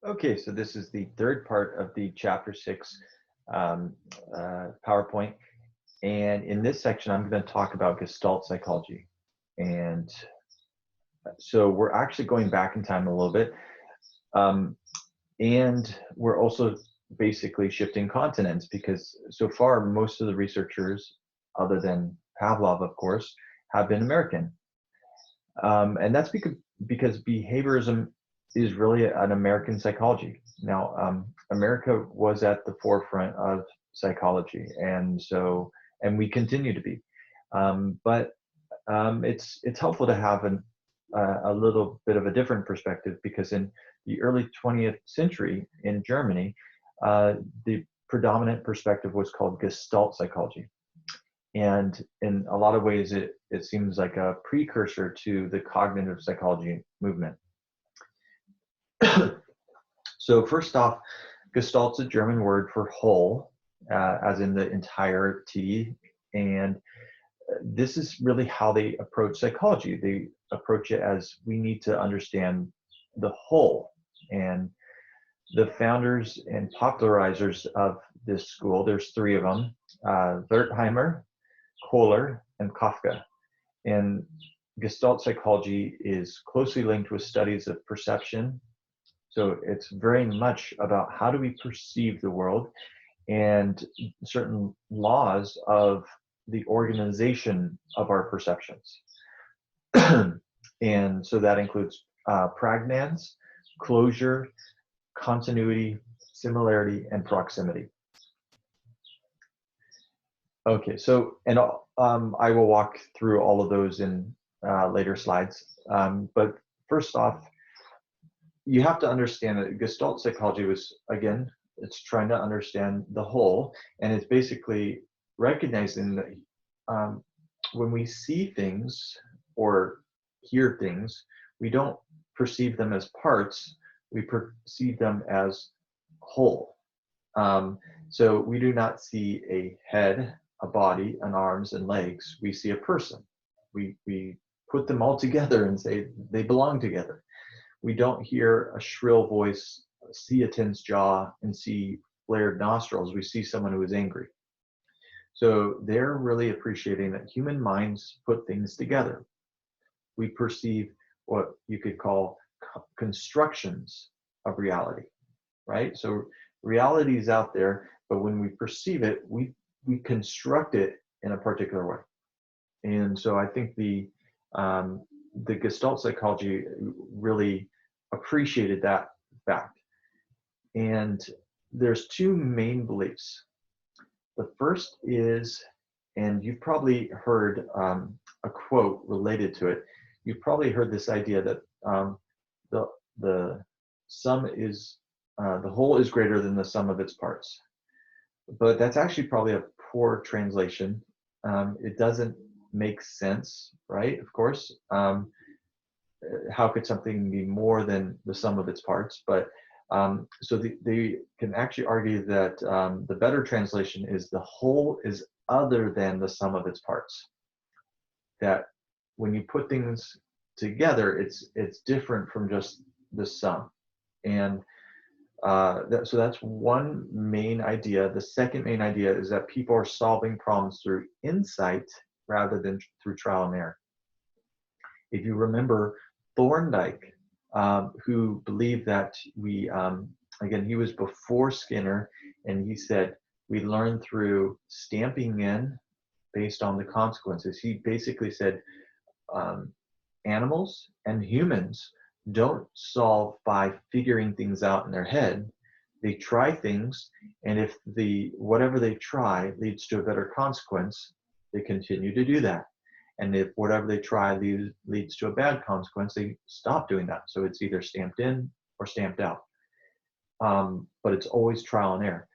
Okay, so this is the third part of the chapter 6 PowerPoint. And in this section, I'm going to talk about Gestalt psychology. And so we're actually going back in time a little bit. And we're also basically shifting continents because so far, most of the researchers, other than Pavlov, of course, have been American. And that's because behaviorism is really an American psychology. Now, America was at the forefront of psychology, and we continue to be. But it's helpful to have a little bit of a different perspective because in the early 20th century in Germany, the predominant perspective was called Gestalt psychology. And in a lot of ways, it seems like a precursor to the cognitive psychology movement. So first off, Gestalt's a German word for whole, as in the entirety. And this is really how they approach psychology. They approach it as we need to understand the whole. And the founders and popularizers of this school, there's three of them, Wertheimer, Kohler, and Kafka. And Gestalt psychology is closely linked with studies of perception. So it's very much about how do we perceive the world and certain laws of the organization of our perceptions. And so that includes pragnans, closure, continuity, similarity, and proximity. Okay, so, and I will walk through all of those in later slides. But first off, you have to understand that Gestalt psychology was, again, it's trying to understand the whole, and it's basically recognizing that when we see things or hear things, we don't perceive them as parts, we perceive them as whole. So we do not see a head, a body, an arms and legs. We see a person. We put them all together and say they belong together. We don't hear a shrill voice, see a tense jaw, and see flared nostrils. We see someone who is angry. So they're really appreciating that human minds put things together. We perceive what you could call constructions of reality, right? So reality is out there, but when we perceive it, we construct it in a particular way. And so I think the Gestalt psychology really appreciated that fact. And there's two main beliefs. The first is, and you've probably heard a quote related to it. You've probably heard this idea that the sum is the whole is greater than the sum of its parts. But that's actually probably a poor translation. It doesn't make sense, right? Of course. How could something be more than the sum of its parts? But so they can actually argue that the better translation is the whole is other than the sum of its parts. That when you put things together, it's different from just the sum. And so that's one main idea. The second main idea is that people are solving problems through insight rather than through trial and error. If you remember Thorndike, who believed that again, he was before Skinner, and he said, we learn through stamping in based on the consequences. He basically said, animals and humans don't solve by figuring things out in their head. They try things, and if whatever they try leads to a better consequence, they continue to do that. And if whatever they try leads to a bad consequence, they stop doing that. So it's either stamped in or stamped out. But it's always trial and error.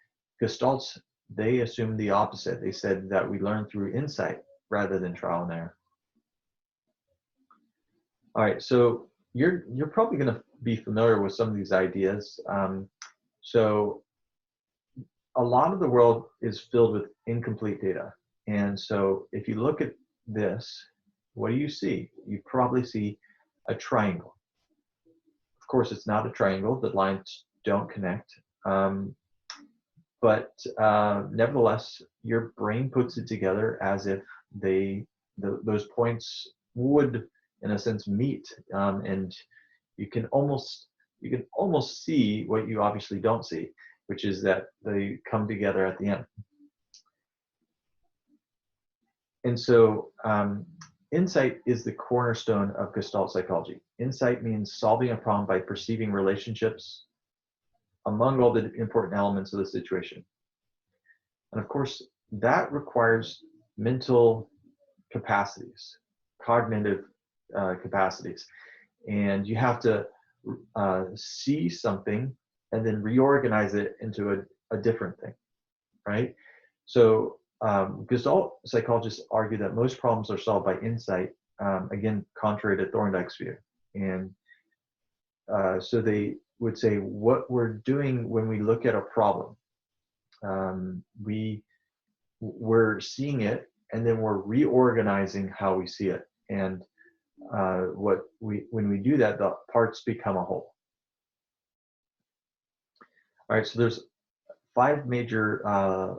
Gestalts, they assumed the opposite. They said that we learn through insight rather than trial and error. All right, so you're probably going to be familiar with some of these ideas. So a lot of the world is filled with incomplete data. And so if you look at this, what do you see? You probably see a triangle. Of course, it's not a triangle. The lines don't connect. But nevertheless, your brain puts it together as if those points would, in a sense, meet, and you can almost see what you obviously don't see, which is that they come together at the end. And so insight is the cornerstone of Gestalt psychology. Insight means solving a problem by perceiving relationships among all the important elements of the situation. And of course, that requires mental capacities, cognitive capacities. And you have to see something and then reorganize it into a different thing, right? So Gestalt psychologists argue that most problems are solved by insight, again, contrary to Thorndike's view. And so they would say what we're doing when we look at a problem, we're seeing it and then we're reorganizing how we see it. And when we do that, the parts become a whole. All right, so there's 5 major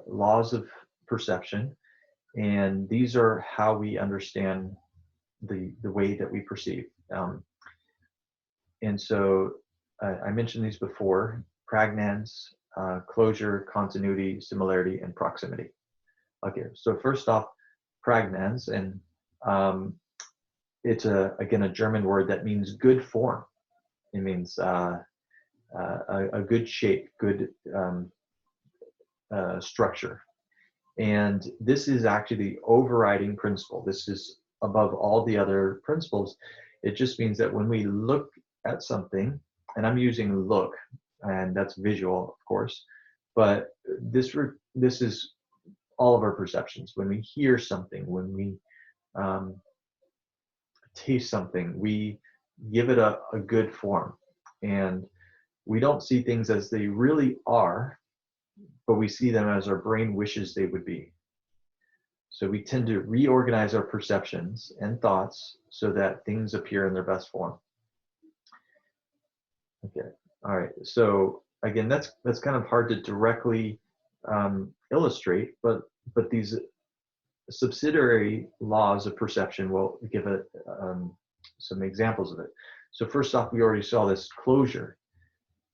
laws of perception, and these are how we understand the way that we perceive. And so I mentioned these before: pragnance, closure, continuity, similarity, and proximity. Okay, so first off, pragnance, and it's again a German word that means good form. It means a good shape, good structure. And this is actually the overriding principle. This is above all the other principles. It just means that when we look at something, and I'm using look, and that's visual, of course, but this is all of our perceptions. When we hear something, when we taste something, we give it a good form. And we don't see things as they really are, but we see them as our brain wishes they would be. So we tend to reorganize our perceptions and thoughts so that things appear in their best form. Okay, all right. So again, that's kind of hard to directly illustrate, but these subsidiary laws of perception will give it some examples of it. So first off, we already saw this closure.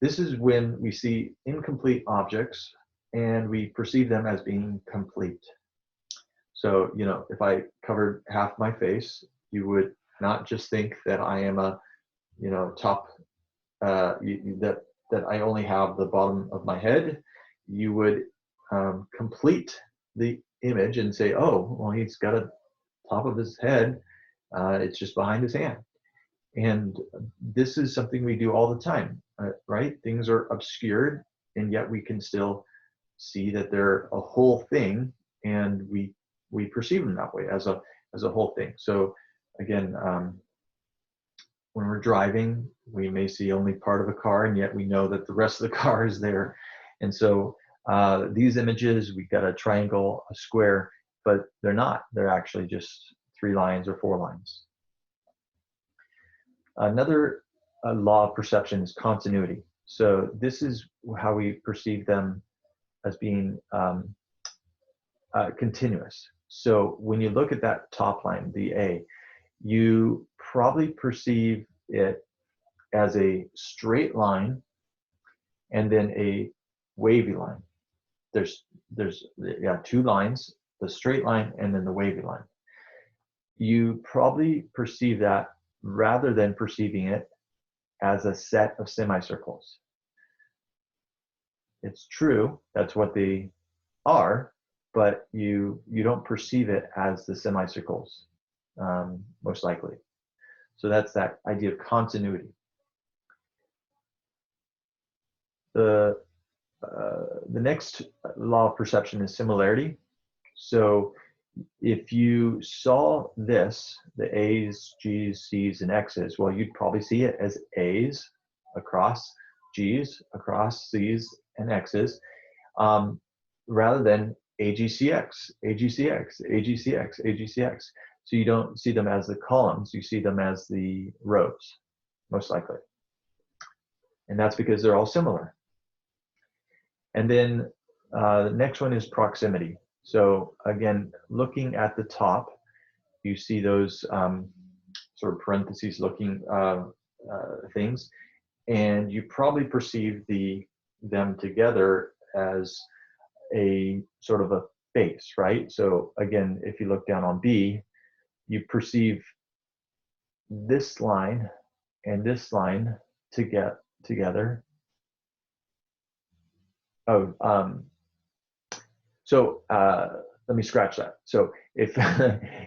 This is when we see incomplete objects and we perceive them as being complete. So, you know, if I covered half my face, you would not just think that I am a, you know, top, that I only have the bottom of my head. You would complete the image and say, oh, well, he's got a top of his head. It's just behind his hand. And this is something we do all the time, right? Things are obscured, and yet we can still see that they're a whole thing, and we perceive them that way as a whole thing. So again, when we're driving, we may see only part of a car, and yet we know that the rest of the car is there. And so these images, we've got a triangle, a square, but they're not. They're actually just 3 lines or 4 lines. Another law of perception is continuity. So this is how we perceive them as being continuous. So when you look at that top line, the A, you probably perceive it as a straight line and then a wavy line. There's 2 lines, the straight line and then the wavy line. You probably perceive that rather than perceiving it as a set of semicircles. It's true, that's what they are, but you don't perceive it as the semicircles, most likely. So that's that idea of continuity. The next law of perception is similarity. So if you saw this, the A's, G's, C's, and X's, well, you'd probably see it as A's across G's, across C's, and X's, rather than AGCX, AGCX, AGCX, AGCX. So you don't see them as the columns, you see them as the rows, most likely. And that's because they're all similar. And then the next one is proximity. So again, looking at the top, you see those sort of parentheses looking things, and you probably perceive them together as a sort of a face, right? So again, if you look down on B, you perceive this line and this line to get together. Oh, so let me scratch that. So if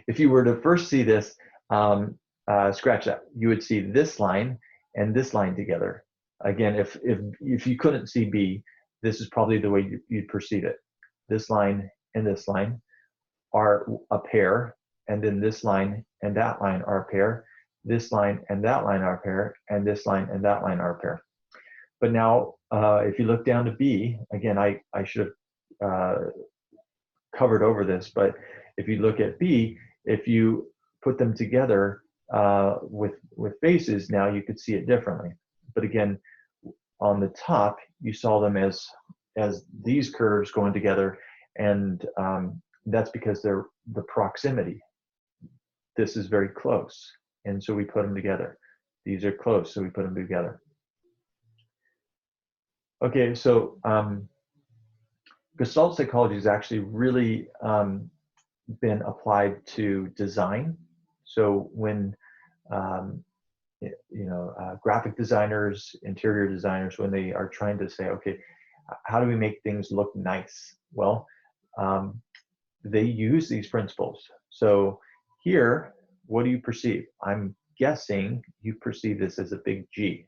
if you were to first see this, scratch that. You would see this line and this line together. Again, if you couldn't see B, this is probably the way you'd perceive it. This line and this line are a pair, and then this line and that line are a pair. This line and that line are a pair, and this line and that line are a pair. But now, if you look down to B, again, I should have covered over this, but if you look at B, if you put them together with faces, now you could see it differently. But again, on the top, you saw them as these curves going together, and that's because they're the proximity. This is very close, and so we put them together. These are close, so we put them together. Okay, so Gestalt psychology has actually really been applied to design. So when graphic designers, interior designers, when they are trying to say, okay, how do we make things look nice? Well, they use these principles. So here, what do you perceive? I'm guessing you perceive this as a big G.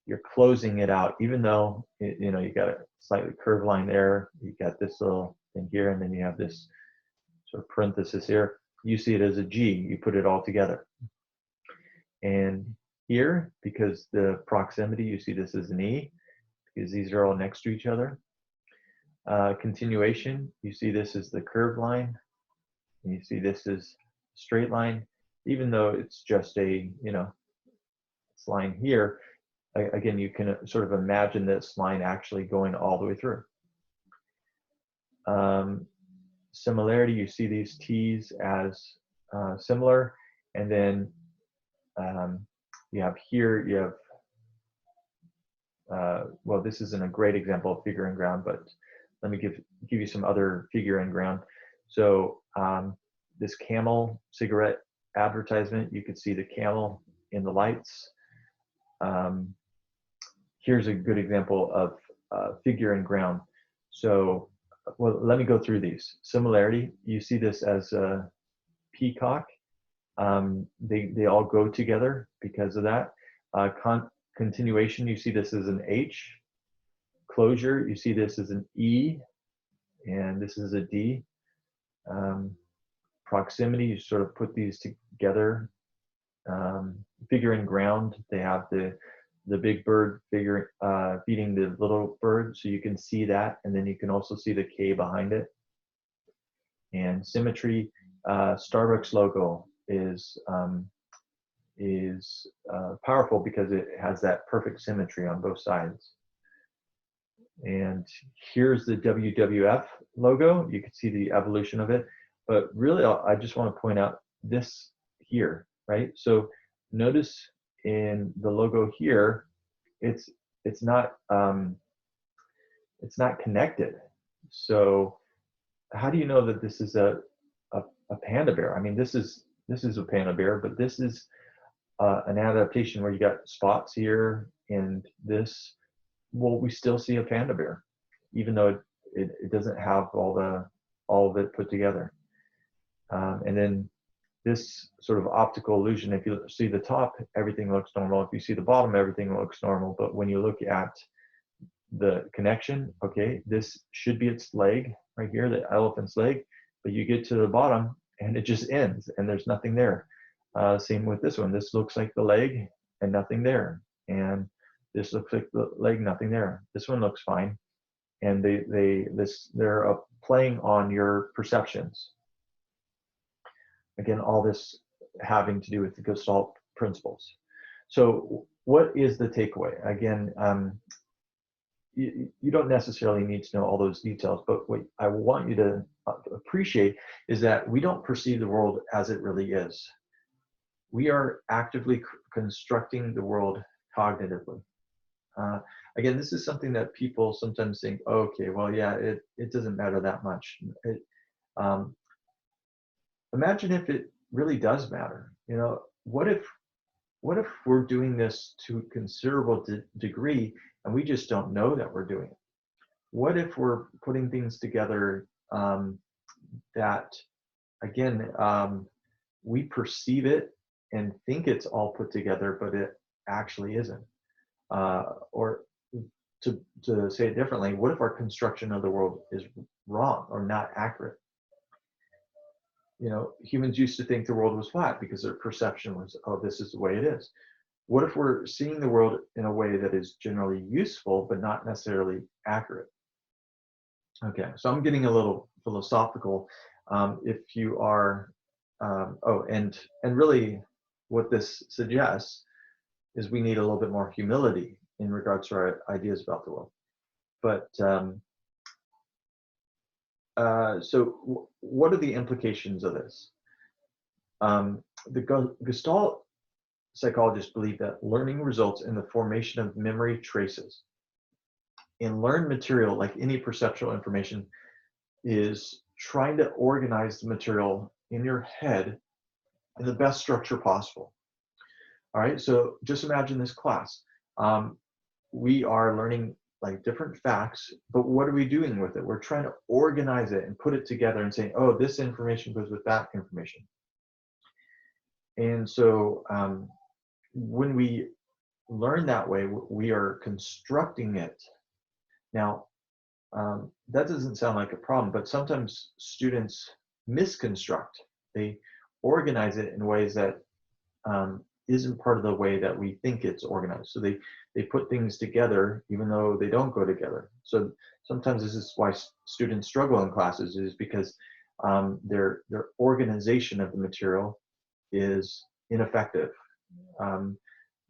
You're closing it out, even though you got a slightly curved line there. You got this little thing here, and then you have this sort of parenthesis here. You see it as a G. You put it all together. And here, because the proximity, you see this as an E, because these are all next to each other. Continuation, you see this as the curved line, and you see this as straight line, even though it's just a this line here. Again, you can sort of imagine this line actually going all the way through. Similarity, you see these T's as similar, and then you have here, you have, well, this isn't a great example of figure and ground, but let me give you some other figure and ground. So this Camel cigarette advertisement, you could see the camel in the lights. Here's a good example of figure and ground. So, well, let me go through these. Similarity, you see this as a peacock. They all go together because of that. Continuation, you see this as an H. Closure, you see this as an E, and this is a D. Proximity, you sort of put these together. Figure and ground, they have the big bird figure feeding the little bird, so you can see that, and then you can also see the K behind it. And symmetry, Starbucks logo is powerful because it has that perfect symmetry on both sides. And here's the WWF logo. You can see the evolution of it, but really I just want to point out this here, right? So notice in the logo here, it's not connected. So how do you know that this is a panda bear? I mean, this is a panda bear, but this is an adaptation where you got spots here and this. Well, we still see a panda bear, even though it doesn't have all of it put together. And then this sort of optical illusion, if you see the top, everything looks normal. If you see the bottom, everything looks normal. But when you look at the connection, okay, this should be its leg right here, the elephant's leg, but you get to the bottom and it just ends and there's nothing there. Same with this one. This looks like the leg and nothing there. And this looks like the leg, nothing there. This one looks fine. And they're playing on your perceptions. Again, all this having to do with the Gestalt principles. So what is the takeaway? Again, you don't necessarily need to know all those details, but what I want you to appreciate is that we don't perceive the world as it really is. We are actively constructing the world cognitively. Uh, Again, this is something that people sometimes think, oh, okay, well, yeah, it doesn't matter that much. Um, Imagine if it really does matter. What if we're doing this to a considerable degree and we just don't know that we're doing it? What if we're putting things together that, again, we perceive it and think it's all put together, but it actually isn't? Or to say it differently, what if our construction of the world is wrong or not accurate? Humans used to think the world was flat because their perception was, oh, this is the way it is. What if we're seeing the world in a way that is generally useful, but not necessarily accurate? Okay, so I'm getting a little philosophical. If you are, and really what this suggests is we need a little bit more humility in regards to our ideas about the world. But so what are the implications of this? The Gestalt psychologists believe that learning results in the formation of memory traces. And learned material, like any perceptual information, is trying to organize the material in your head in the best structure possible. All right, so just imagine this class. We are learning like different facts, but what are we doing with it? We're trying to organize it and put it together and saying, oh, this information goes with that information. And so when we learn that way, we are constructing it. Now, that doesn't sound like a problem, but sometimes students misconstruct. They organize it in ways that isn't part of the way that we think it's organized. So they put things together even though they don't go together. So sometimes this is why students struggle in classes, is because their organization of the material is ineffective.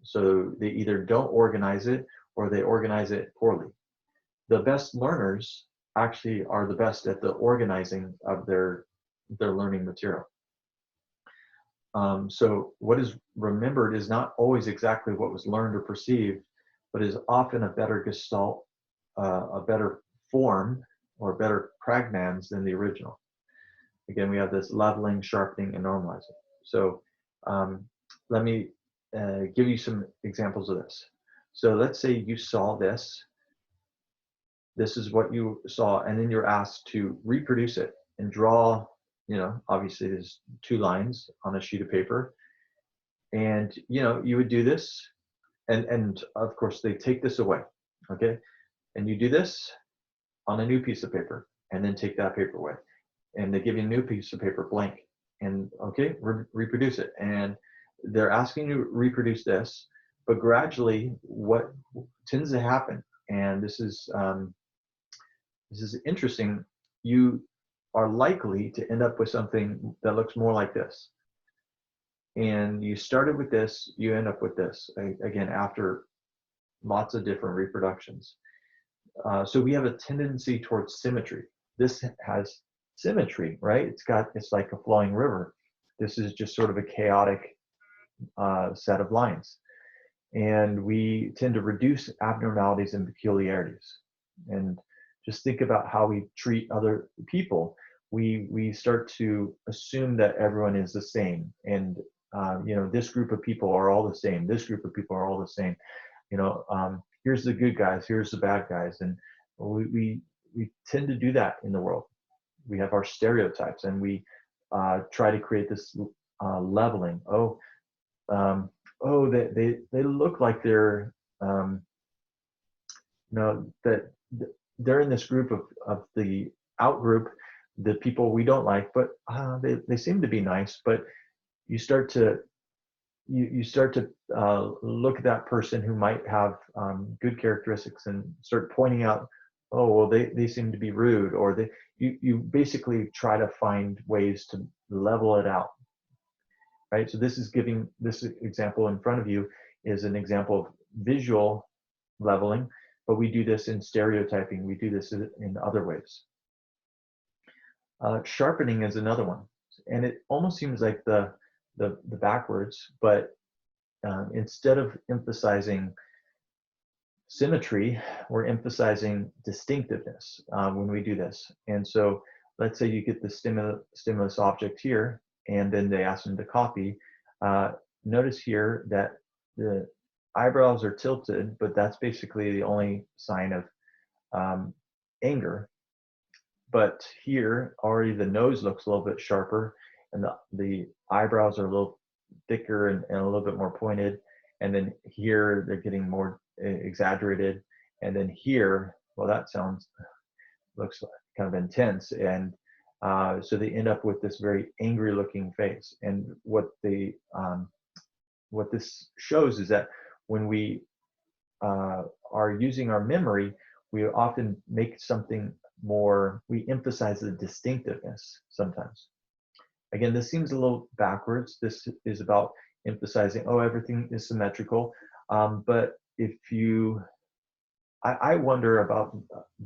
So they either don't organize it or they organize it poorly. The best learners actually are the best at the organizing of their learning material. So what is remembered is not always exactly what was learned or perceived, but is often a better gestalt, a better form, or better pragnans than the original. Again, we have this leveling, sharpening, and normalizing. So let me give you some examples of this. So let's say you saw this. This is what you saw, and then you're asked to reproduce it and draw, obviously there's 2 lines on a sheet of paper. And, you would do this, and of course they take this away, okay? And you do this on a new piece of paper, and then take that paper away. And they give you a new piece of paper, blank, and okay, reproduce it. And they're asking you to reproduce this, but gradually what tends to happen, and this is interesting, you are likely to end up with something that looks more like this. And you started with this, you end up with this, again, after lots of different reproductions. So we have a tendency towards symmetry. This has symmetry, right? It's like a flowing river. This is just sort of a chaotic set of lines. And we tend to reduce abnormalities and peculiarities. And just think about how we treat other people. We start to assume that everyone is the same, and this group of people are all the same. This group of people are all the same. Here's the good guys. Here's the bad guys, and we tend to do that in the world. We have our stereotypes, and we try to create this leveling. They look like they're that they're in this group of the out group, the people we don't like, but they seem to be nice. But you start to look at that person who might have good characteristics and start pointing out, oh, well, they seem to be rude, or you basically try to find ways to level it out, right? So this example in front of you is an example of visual leveling. but we do this in stereotyping. We do this in other ways. Sharpening is another one, and it almost seems like the backwards, but instead of emphasizing symmetry, we're emphasizing distinctiveness when we do this. And so let's say you get the stimulus object here, and then they ask them to copy. Notice here that the eyebrows are tilted, but that's basically the only sign of anger. But here, already the nose looks a little bit sharper, and the eyebrows are a little thicker and a little bit more pointed. And then here, they're getting more exaggerated. And then here, well, that looks kind of intense. And so they end up with this very angry looking face. And what this shows is that when we are using our memory, we often make something more, we emphasize the distinctiveness sometimes. Again, this seems a little backwards. This is about emphasizing, oh, everything is symmetrical. But if I wonder about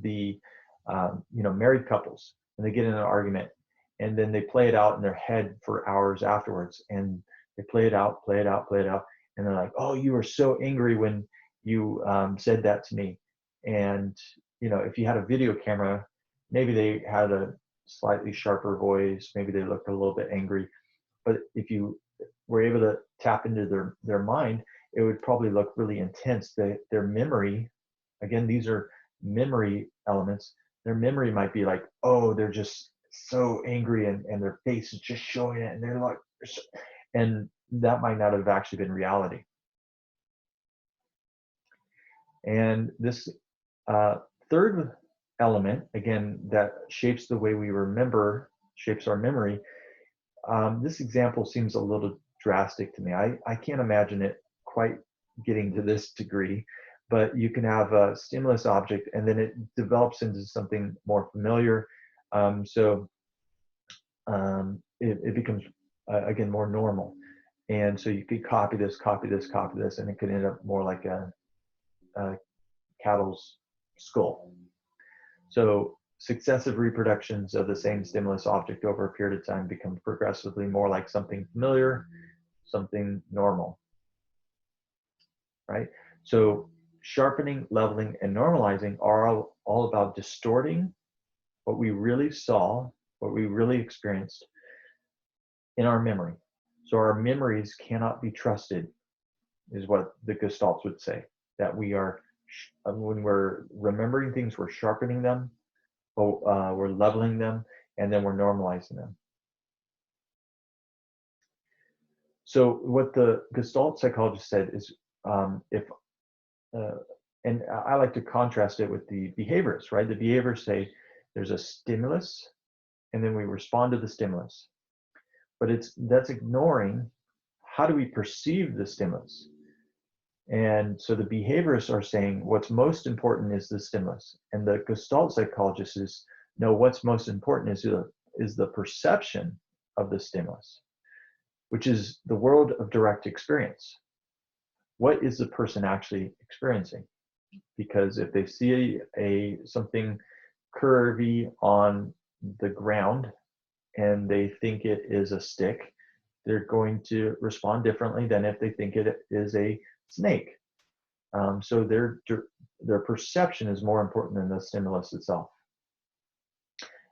the, married couples, and they get in an argument, and then they play it out in their head for hours afterwards, and they play it out, and they're like, oh, you were so angry when you said that to me. And if you had a video camera, maybe they had a slightly sharper voice, maybe they looked a little bit angry, but if you were able to tap into their mind, it would probably look really intense. Their memory, again, these are memory elements, their memory might be like, oh, they're just so angry, and their face is just showing it, and they're like, and that might not have actually been reality. And this third element, again, that shapes the way we remember, shapes our memory. This example seems a little drastic to me. I can't imagine it quite getting to this degree, but you can have a stimulus object and then it develops into something more familiar. It becomes, again, more normal. And so you could copy this, and it could end up more like a cattle's skull. So successive reproductions of the same stimulus object over a period of time become progressively more like something familiar, something normal, right? So sharpening, leveling, and normalizing are all about distorting what we really saw, what we really experienced in our memory. So our memories cannot be trusted, is what the Gestalts would say, that we are, when we're remembering things, we're sharpening them, we're leveling them, and then we're normalizing them. So what the Gestalt psychologist said is, and I like to contrast it with the behaviorists, right? The behaviorists say there's a stimulus, and then we respond to the stimulus. But that's ignoring how do we perceive the stimulus. And so the behaviorists are saying what's most important is the stimulus, and the Gestalt psychologists is no, what's most important is the perception of the stimulus, which is the world of direct experience. What is the person actually experiencing? Because if they see something curvy on the ground and they think it is a stick, they're going to respond differently than if they think it is a snake. So their perception is more important than the stimulus itself.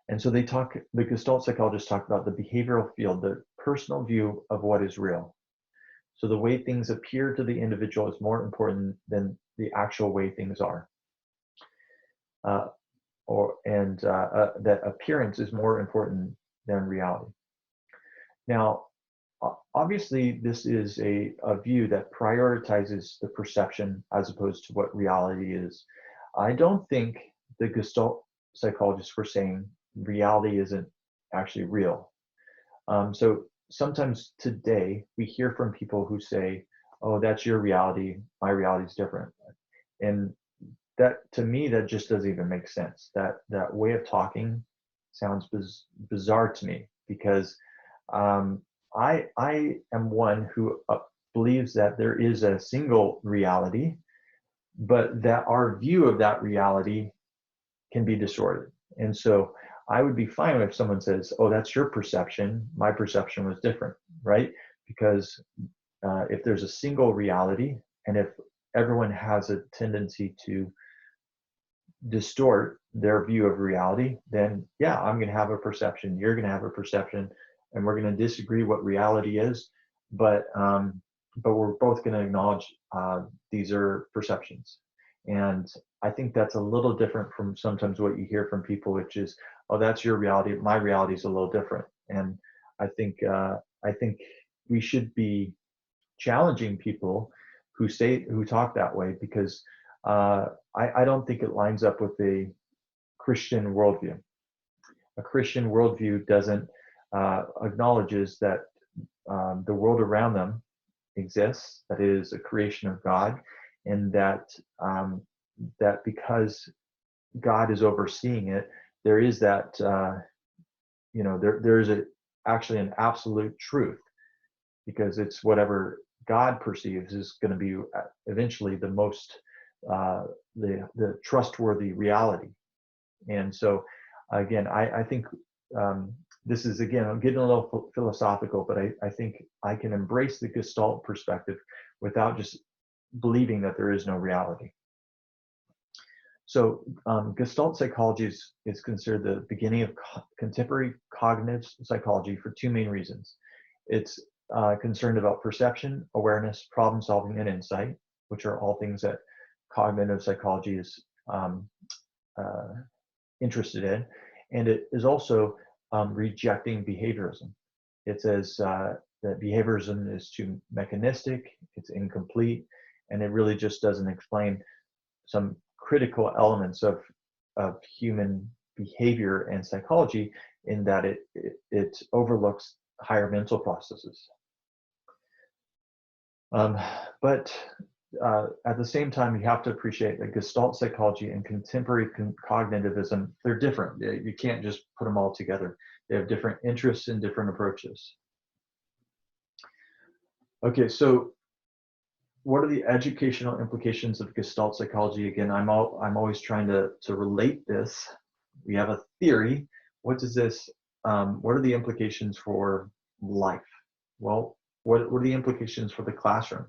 And so the Gestalt psychologists talk about the behavioral field, the personal view of what is real. So the way things appear to the individual is more important than the actual way things are. That appearance is more important than reality. Now, obviously, this is a view that prioritizes the perception as opposed to what reality is. I don't think the Gestalt psychologists were saying reality isn't actually real. So sometimes today we hear from people who say, oh, that's your reality, my reality is different. And that, to me, that just doesn't even make sense. That way of talking sounds bizarre to me, because I am one who believes that there is a single reality, but that our view of that reality can be distorted. And so I would be fine if someone says, oh, that's your perception, my perception was different, right? Because if there's a single reality, and if everyone has a tendency to distort their view of reality, then yeah, I'm going to have a perception, you're going to have a perception, and we're going to disagree what reality is, but we're both going to acknowledge these are perceptions. And I think that's a little different from sometimes what you hear from people, which is, oh, that's your reality, my reality is a little different. And I think we should be challenging people who talk that way, because I don't think it lines up with a Christian worldview. A Christian worldview doesn't acknowledges that the world around them exists, that it is a creation of God, and that that because God is overseeing it, there is that there is actually an absolute truth, because it's whatever God perceives is going to be eventually the most the trustworthy reality. And so again, I think this is, again, I'm getting a little philosophical, but I think I can embrace the Gestalt perspective without just believing that there is no reality. So Gestalt psychology is considered the beginning of contemporary cognitive psychology for two main reasons. It's concerned about perception, awareness, problem solving, and insight, which are all things that cognitive psychology is interested in. And it is also rejecting behaviorism. It says that behaviorism is too mechanistic, it's incomplete, and it really just doesn't explain some critical elements of human behavior and psychology, in that it overlooks higher mental processes. But at the same time, you have to appreciate that Gestalt psychology and contemporary cognitivism, they're different. You can't just put them all together. They have different interests and different approaches. Okay, so what are the educational implications of Gestalt psychology? Again, I'm always trying to relate this. We have a theory. What does this? What are the implications for life? Well, what are the implications for the classroom?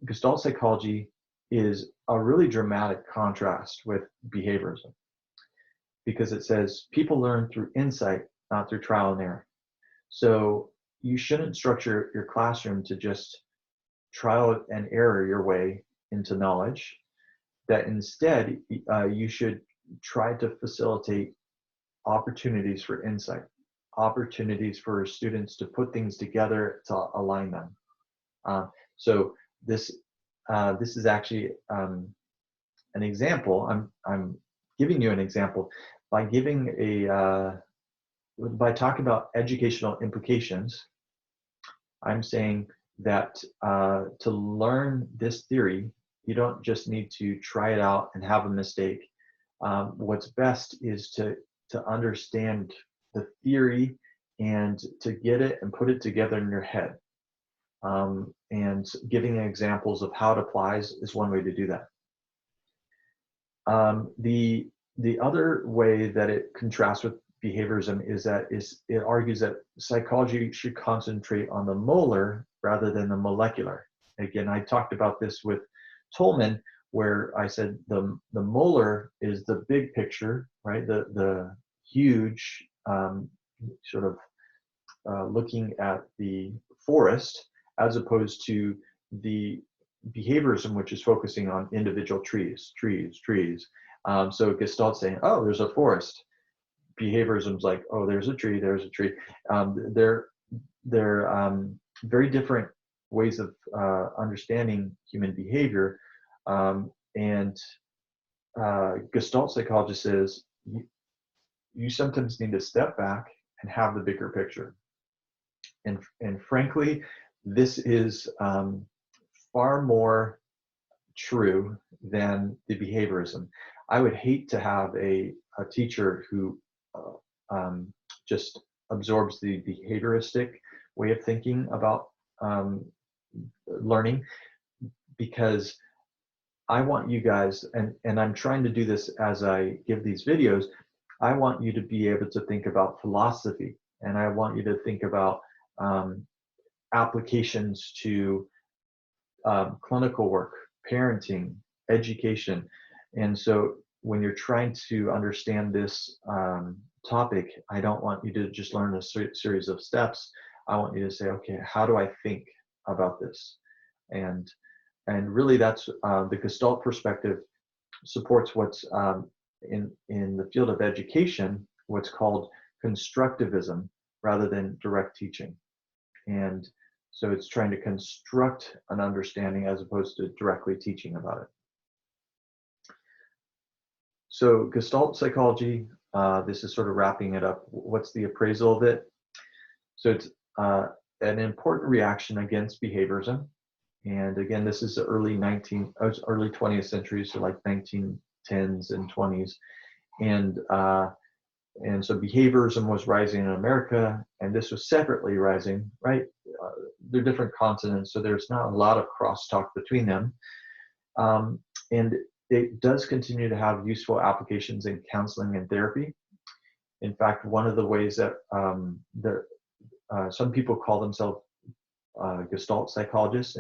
Gestalt psychology is a really dramatic contrast with behaviorism, because it says people learn through insight, not through trial and error. So you shouldn't structure your classroom to just trial and error your way into knowledge. That instead, you should try to facilitate opportunities for insight, opportunities for students to put things together to align them. So this is actually an example. I'm giving you an example by giving by talking about educational implications. I'm saying that to learn this theory, you don't just need to try it out and have a mistake. What's best is to understand the theory and to get it and put it together in your head. And giving examples of how it applies is one way to do that. The other way that it contrasts with behaviorism is that it argues that psychology should concentrate on the molar rather than the molecular. Again, I talked about this with Tolman, where I said the molar is the big picture, right? The huge sort of looking at the forest, as opposed to the behaviorism, which is focusing on individual trees. So Gestalt's saying, oh, there's a forest. Behaviorism's like, oh, there's a tree. They're very different ways of understanding human behavior. And Gestalt psychology says you sometimes need to step back and have the bigger picture. And frankly, this is far more true than the behaviorism. I would hate to have a teacher who just absorbs the behavioristic way of thinking about learning, because I want you guys, and I'm trying to do this as I give these videos, I want you to be able to think about philosophy, and I want you to think about applications to clinical work, parenting, education. And so when you're trying to understand this topic, I don't want you to just learn a series of steps. I want you to say, okay, how do I think about this? And really that's the Gestalt perspective supports what's in the field of education, what's called constructivism rather than direct teaching. And so it's trying to construct an understanding as opposed to directly teaching about it. So Gestalt psychology, this is sort of wrapping it up. What's the appraisal of it? So it's an important reaction against behaviorism. And again, this is the early 20th century, so like 1910s and 20s. And so behaviorism was rising in America, and this was separately rising, right? They're different continents, so there's not a lot of crosstalk between them. And it does continue to have useful applications in counseling and therapy. In fact, one of the ways that some people call themselves Gestalt psychologists,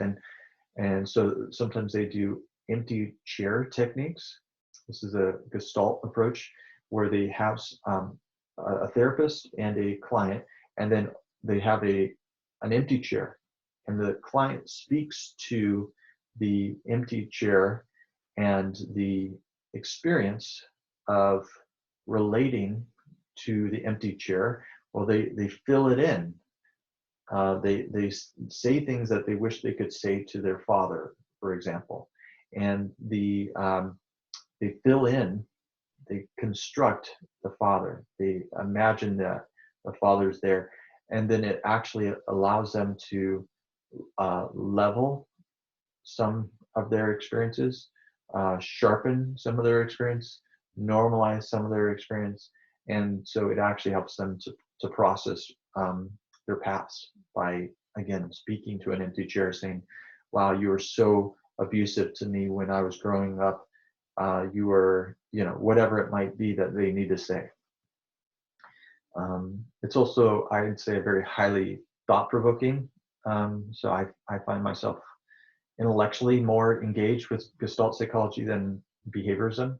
and so sometimes they do empty chair techniques. This is a Gestalt approach where they have a therapist and a client, and then they have an empty chair, and the client speaks to the empty chair, and the experience of relating to the empty chair, well, they fill it in. They say things that they wish they could say to their father, for example, and they fill in, they construct the father, they imagine that the father's there, and then it actually allows them to level some of their experiences, sharpen some of their experience, normalize some of their experience, and so it actually helps them to process their past by, again, speaking to an empty chair, saying, wow, you were so abusive to me when I was growing up. You were, whatever it might be that they need to say. It's also, I'd say, very highly thought-provoking. So I find myself intellectually more engaged with Gestalt psychology than behaviorism.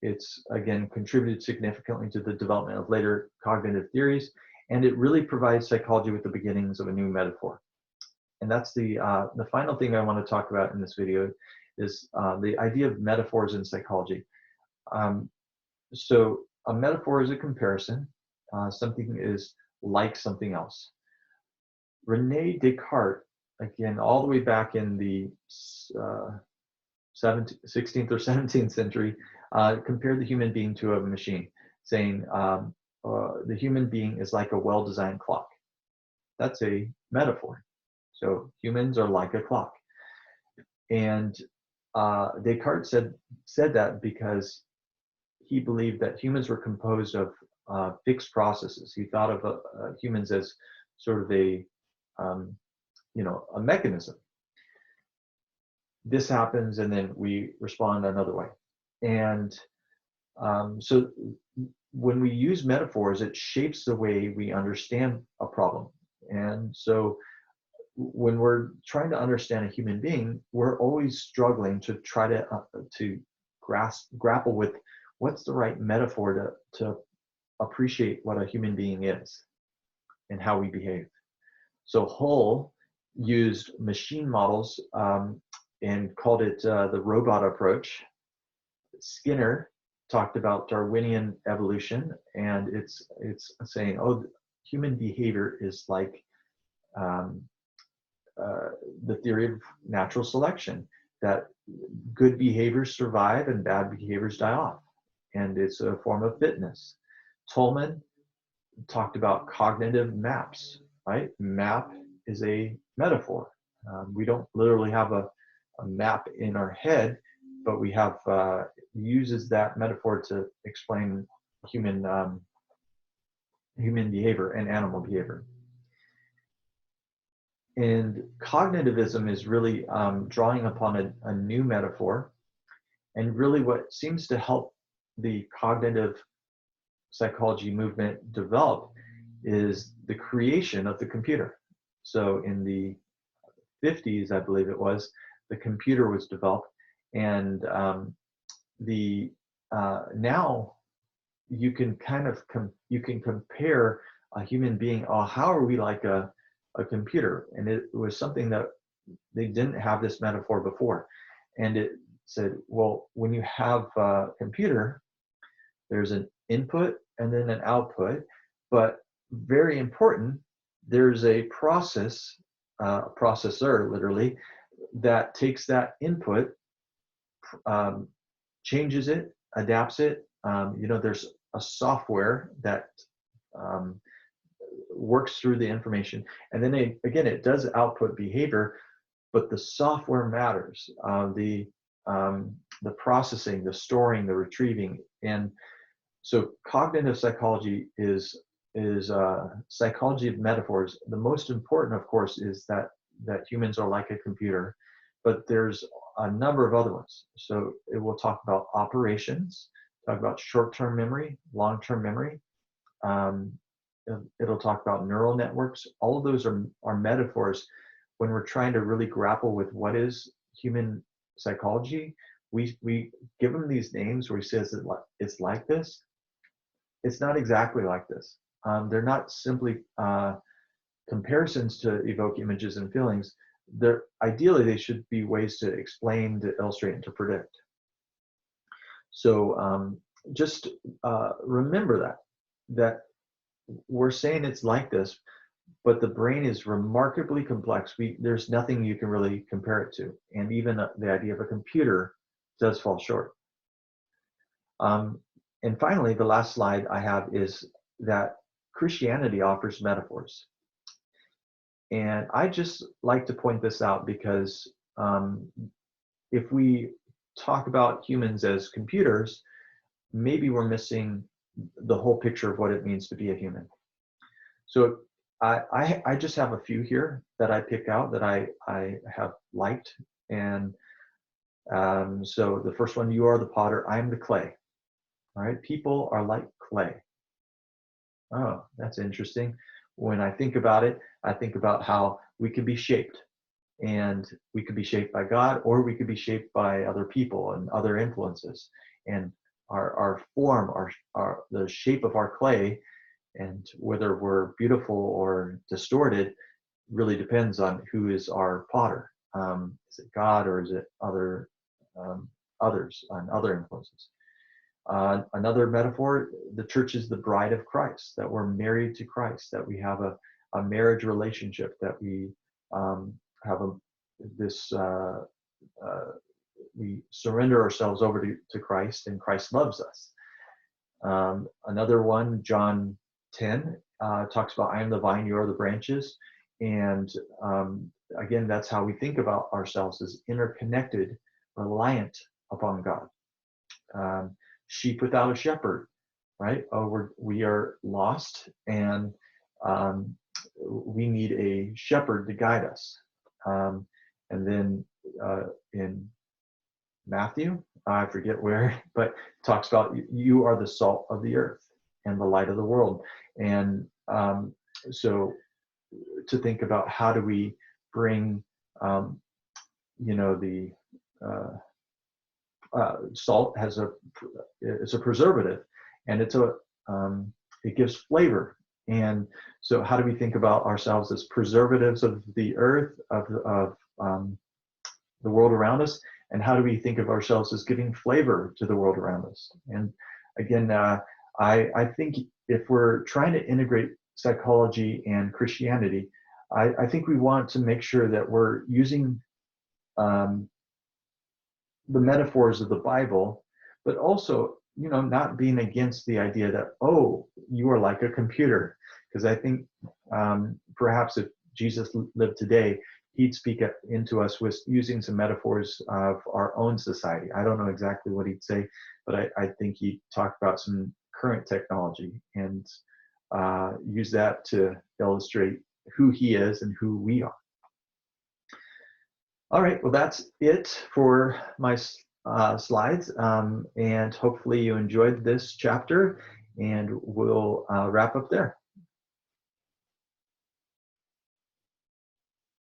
It's again contributed significantly to the development of later cognitive theories, and it really provides psychology with the beginnings of a new metaphor. And that's the final thing I want to talk about in this video is the idea of metaphors in psychology. So a metaphor is a comparison. Something is like something else. Rene Descartes, again, all the way back in the 16th or 17th century, compared the human being to a machine, saying the human being is like a well-designed clock. That's a metaphor. So humans are like a clock. And Descartes said that because he believed that humans were composed of fixed processes. He thought of humans as sort of a mechanism. This happens, and then we respond another way. And so when we use metaphors, it shapes the way we understand a problem. And so when we're trying to understand a human being, we're always struggling to try to grapple with what's the right metaphor to appreciate what a human being is and how we behave. So Hull used machine models and called it the robot approach. Skinner talked about Darwinian evolution, and it's saying, oh, human behavior is like the theory of natural selection, that good behaviors survive and bad behaviors die off, and it's a form of fitness. Tolman talked about cognitive maps, right? Map is a metaphor. We don't literally have a map in our head, but we have uses that metaphor to explain human behavior and animal behavior. And cognitivism is really drawing upon a new metaphor. And really what seems to help the cognitive psychology movement develop is the creation of the computer. So in the 50s, I believe it was, the computer was developed, and the now you can kind of you can compare a human being. Oh, how are we like a computer? And it was something that they didn't have this metaphor before, and it said, well, when you have a computer, there's an input and then an output, but very important, there's a processor literally, that takes that input, um, changes it, adapts it. There's a software that um, works through the information, and then it does output behavior, but the software matters. The processing, the storing, the retrieving, and so cognitive psychology is psychology of metaphors. The most important, of course, is that humans are like a computer, but there's a number of other ones. So it will talk about operations, talk about short-term memory, long-term memory. Um, it'll talk about neural networks. All of those are metaphors. When we're trying to really grapple with what is human psychology, we give them these names where he says it's like this. It's not exactly like this. They're not simply comparisons to evoke images and feelings. Ideally, they should be ways to explain, to illustrate, and to predict. So just remember that we're saying it's like this, but the brain is remarkably complex. There's nothing you can really compare it to, and even the idea of a computer does fall short. And finally, the last slide I have is that Christianity offers metaphors. And I just like to point this out because if we talk about humans as computers, maybe we're missing the whole picture of what it means to be a human. So I just have a few here that I pick out that I have liked. And so the first one, you are the potter, I am the clay. All right, people are like clay. Oh, that's interesting. When I think about it, I think about how we can be shaped, and we could be shaped by God, or we could be shaped by other people and other influences. And our form, the shape of our clay, and whether we're beautiful or distorted, really depends on who is our potter. Is it God, or is it others and other influences? Another metaphor, the church is the bride of Christ, that we're married to Christ, that we have a marriage relationship, that we have we surrender ourselves over to Christ, and Christ loves us. Another one, John 10, talks about, I am the vine, you are the branches. And again, that's how we think about ourselves, as interconnected, reliant upon God. Sheep without a shepherd, right? Oh, we are lost, and we need a shepherd to guide us. And then in Matthew, I forget where, but talks about you are the salt of the earth and the light of the world. And so to think about how do we bring, the salt it's a preservative, and it gives flavor. And so how do we think about ourselves as preservatives of the earth, of the world around us? And how do we think of ourselves as giving flavor to the world around us? And again, I think if we're trying to integrate psychology and Christianity, I think we want to make sure that we're using the metaphors of the Bible, but also, not being against the idea that, oh, you are like a computer. Because I think perhaps if Jesus lived today, he'd speak into us with using some metaphors of our own society. I don't know exactly what he'd say, but I think he'd talk about some current technology and use that to illustrate who he is and who we are. All right, well, that's it for my slides, and hopefully you enjoyed this chapter, and we'll wrap up there.